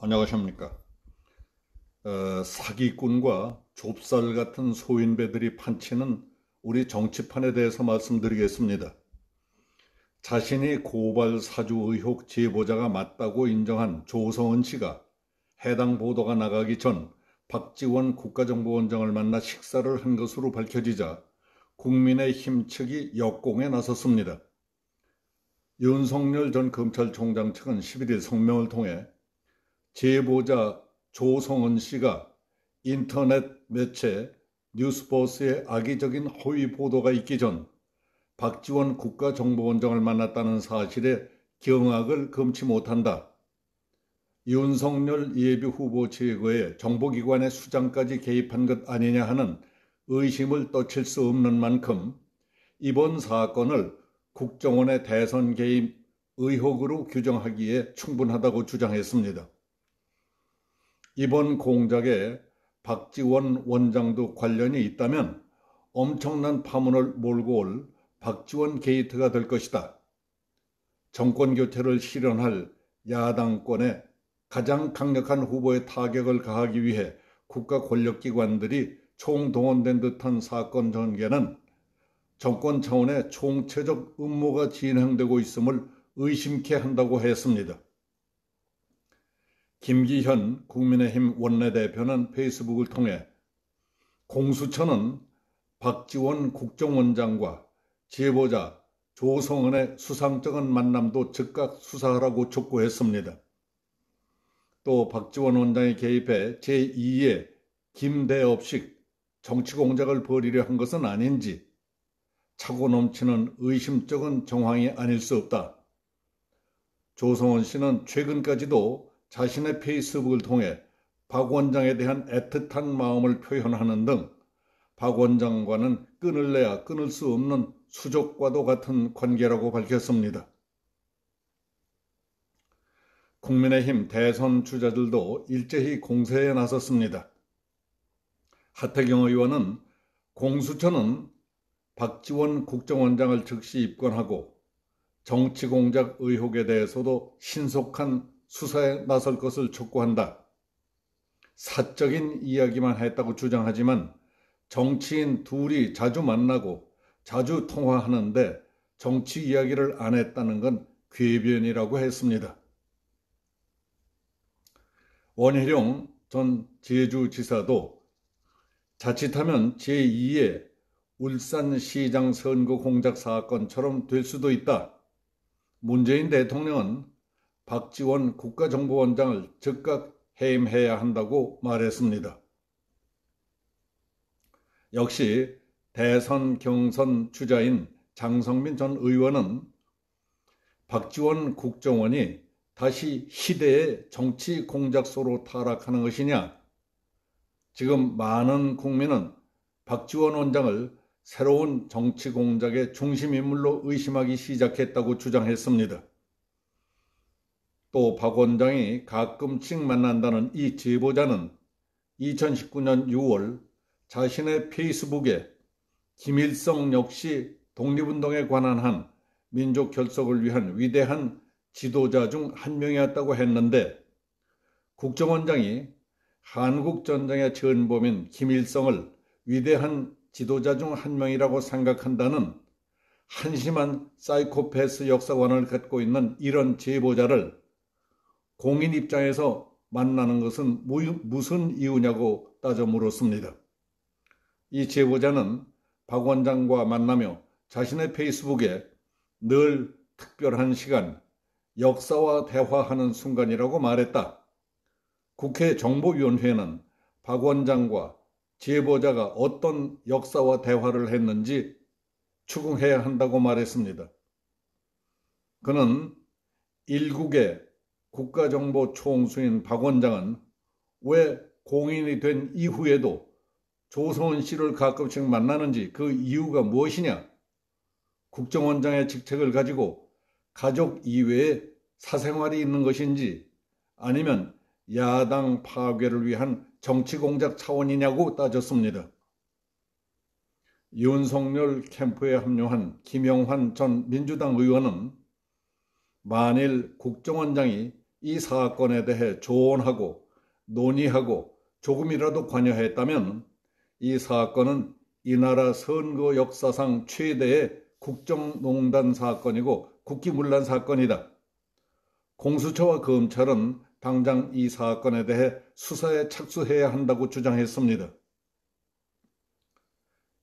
안녕하십니까. 사기꾼과 좁쌀 같은 소인배들이 판치는 우리 정치판에 대해서 말씀드리겠습니다. 자신이 고발 사주 의혹 제보자가 맞다고 인정한 조성은 씨가 해당 보도가 나가기 전 박지원 국가정보원장을 만나 식사를 한 것으로 밝혀지자 국민의힘 측이 역공에 나섰습니다. 윤석열 전 검찰총장 측은 11일 성명을 통해 제보자 조성은 씨가 인터넷 매체 뉴스버스의 악의적인 허위 보도가 있기 전 박지원 국가정보원장을 만났다는 사실에 경악을 금치 못한다. 윤석열 예비후보 제거에 정보기관의 수장까지 개입한 것 아니냐 하는 의심을 떠칠 수 없는 만큼 이번 사건을 국정원의 대선 개입 의혹으로 규정하기에 충분하다고 주장했습니다. 이번 공작에 박지원 원장도 관련이 있다면 엄청난 파문을 몰고 올 박지원 게이트가 될 것이다. 정권 교체를 실현할 야당권의 가장 강력한 후보의 타격을 가하기 위해 국가 권력기관들이 총동원된 듯한 사건 전개는 정권 차원의 총체적 음모가 진행되고 있음을 의심케 한다고 했습니다. 김기현 국민의힘 원내대표는 페이스북을 통해 공수처는 박지원 국정원장과 제보자 조성은의 수상적인 만남도 즉각 수사하라고 촉구했습니다. 또 박지원 원장이 개입해 제2의 김대업식 정치공작을 벌이려 한 것은 아닌지 차고 넘치는 의심적인 정황이 아닐 수 없다. 조성은 씨는 최근까지도 자신의 페이스북을 통해 박 원장에 대한 애틋한 마음을 표현하는 등 박 원장과는 끊을래야 끊을 수 없는 수족과도 같은 관계라고 밝혔습니다. 국민의힘 대선 주자들도 일제히 공세에 나섰습니다. 하태경 의원은 공수처는 박지원 국정원장을 즉시 입건하고 정치공작 의혹에 대해서도 신속한 수사에 나설 것을 촉구한다. 사적인 이야기만 했다고 주장하지만 정치인 둘이 자주 만나고 자주 통화하는데 정치 이야기를 안 했다는 건 궤변이라고 했습니다. 원희룡 전 제주지사도 자칫하면 제2의 울산시장 선거 공작 사건처럼 될 수도 있다. 문재인 대통령은 박지원 국가정보원장을 즉각 해임해야 한다고 말했습니다. 역시 대선 경선 주자인 장성민 전 의원은 박지원 국정원이 다시 희대의 정치 공작소로 타락하는 것이냐? 지금 많은 국민은 박지원 원장을 새로운 정치 공작의 중심인물로 의심하기 시작했다고 주장했습니다. 또 박 원장이 가끔씩 만난다는 이 제보자는 2019년 6월 자신의 페이스북에 김일성 역시 독립운동에 관한 한 민족 결속을 위한 위대한 지도자 중 한 명이었다고 했는데 국정원장이 한국전쟁의 전범인 김일성을 위대한 지도자 중 한 명이라고 생각한다는 한심한 사이코패스 역사관을 갖고 있는 이런 제보자를 공인 입장에서 만나는 것은 무슨 이유냐고 따져 물었습니다. 이 제보자는 박 원장과 만나며 자신의 페이스북에 늘 특별한 시간, 역사와 대화하는 순간이라고 말했다. 국회 정보위원회는 박 원장과 제보자가 어떤 역사와 대화를 했는지 추궁해야 한다고 말했습니다. 그는 일국의 국가정보 총수인 박 원장은 왜 공인이 된 이후에도 조성은 씨를 가끔씩 만나는지 그 이유가 무엇이냐? 국정원장의 직책을 가지고 가족 이외에 사생활이 있는 것인지 아니면 야당 파괴를 위한 정치공작 차원이냐고 따졌습니다. 윤석열 캠프에 합류한 김영환 전 민주당 의원은 만일 국정원장이 이 사건에 대해 조언하고 논의하고 조금이라도 관여했다면 이 사건은 이 나라 선거 역사상 최대의 국정농단 사건이고 국기문란 사건이다. 공수처와 검찰은 당장 이 사건에 대해 수사에 착수해야 한다고 주장했습니다.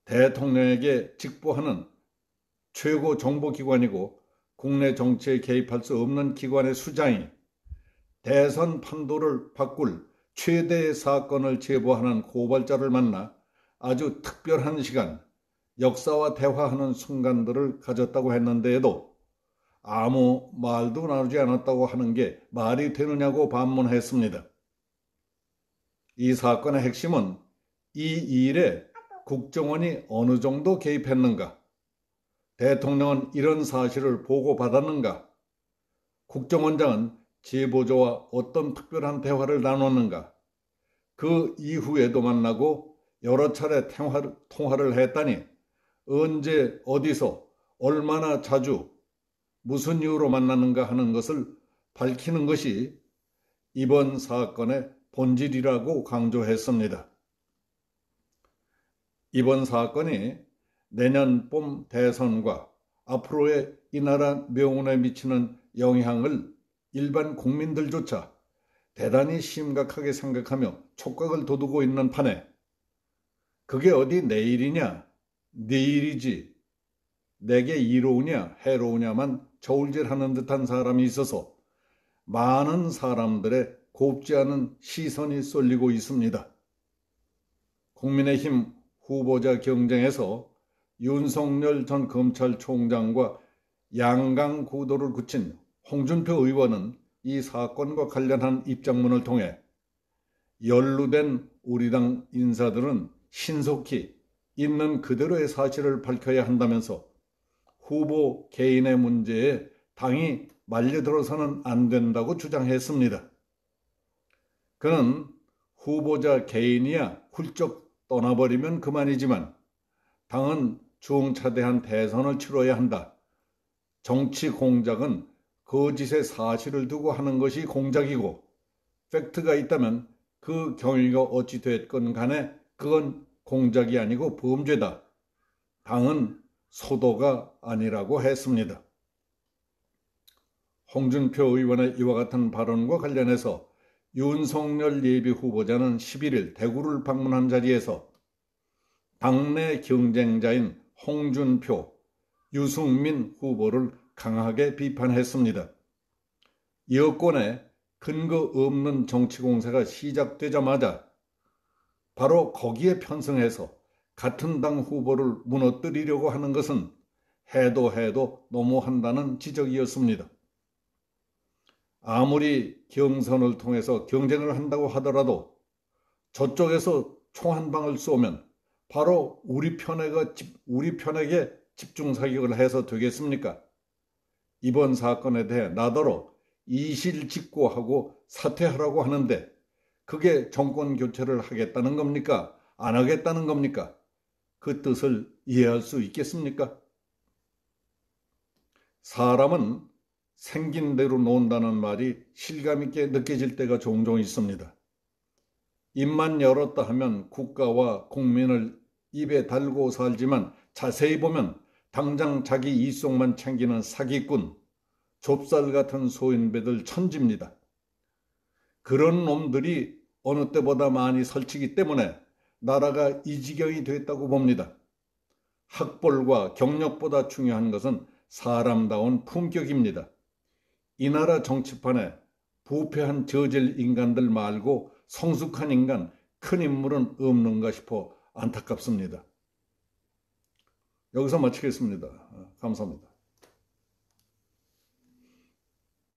대통령에게 직보하는 최고 정보기관이고 국내 정치에 개입할 수 없는 기관의 수장이 대선 판도를 바꿀 최대의 사건을 제보하는 고발자를 만나 아주 특별한 시간, 역사와 대화하는 순간들을 가졌다고 했는데도 아무 말도 나누지 않았다고 하는 게 말이 되느냐고 반문했습니다. 이 사건의 핵심은 이 일에 국정원이 어느 정도 개입했는가? 대통령은 이런 사실을 보고받았는가? 국정원장은 제보자와 어떤 특별한 대화를 나눴는가? 그 이후에도 만나고 여러 차례 통화를 했다니 언제 어디서 얼마나 자주 무슨 이유로 만나는가 하는 것을 밝히는 것이 이번 사건의 본질이라고 강조했습니다. 이번 사건이 내년 봄 대선과 앞으로의 이 나라 명운에 미치는 영향을 일반 국민들조차 대단히 심각하게 생각하며 촉각을 돋우고 있는 판에 그게 어디 내일이냐, 내일이지, 내게 이로우냐, 해로우냐만 저울질하는 듯한 사람이 있어서 많은 사람들의 곱지 않은 시선이 쏠리고 있습니다. 국민의힘 후보자 경쟁에서 윤석열 전 검찰총장과 양강 구도를 굳힌 홍준표 의원은 이 사건과 관련한 입장문을 통해 연루된 우리 당 인사들은 신속히 있는 그대로의 사실을 밝혀야 한다면서 후보 개인의 문제에 당이 말려들어서는 안 된다고 주장했습니다. 그는 후보자 개인이야 훌쩍 떠나버리면 그만이지만 당은 중차대한 대선을 치러야 한다. 정치 공작은 거짓의 사실을 두고 하는 것이 공작이고 팩트가 있다면 그 경위가 어찌 됐건 간에 그건 공작이 아니고 범죄다. 당은 소도가 아니라고 했습니다. 홍준표 의원의 이와 같은 발언과 관련해서 윤석열 예비 후보자는 11일 대구를 방문한 자리에서 당내 경쟁자인 홍준표, 유승민 후보를 강하게 비판했습니다. 여권의 근거 없는 정치 공세가 시작되자마자 바로 거기에 편승해서 같은 당 후보를 무너뜨리려고 하는 것은 해도 너무한다는 지적이었습니다. 아무리 경선을 통해서 경쟁을 한다고 하더라도 저쪽에서 총 한 방을 쏘면 바로 우리 편에게 집중 사격을 해서 되겠습니까? 이번 사건에 대해 나더러 이실직고하고 사퇴하라고 하는데 그게 정권 교체를 하겠다는 겁니까? 안 하겠다는 겁니까? 그 뜻을 이해할 수 있겠습니까? 사람은 생긴 대로 논다는 말이 실감 있게 느껴질 때가 종종 있습니다. 입만 열었다 하면 국가와 국민을 입에 달고 살지만 자세히 보면 당장 자기 이속만 챙기는 사기꾼, 좁쌀 같은 소인배들 천지입니다. 그런 놈들이 어느 때보다 많이 설치기 때문에 나라가 이 지경이 됐다고 봅니다. 학벌과 경력보다 중요한 것은 사람다운 품격입니다. 이 나라 정치판에 부패한 저질 인간들 말고 성숙한 인간, 큰 인물은 없는가 싶어 안타깝습니다. 여기서 마치겠습니다. 감사합니다.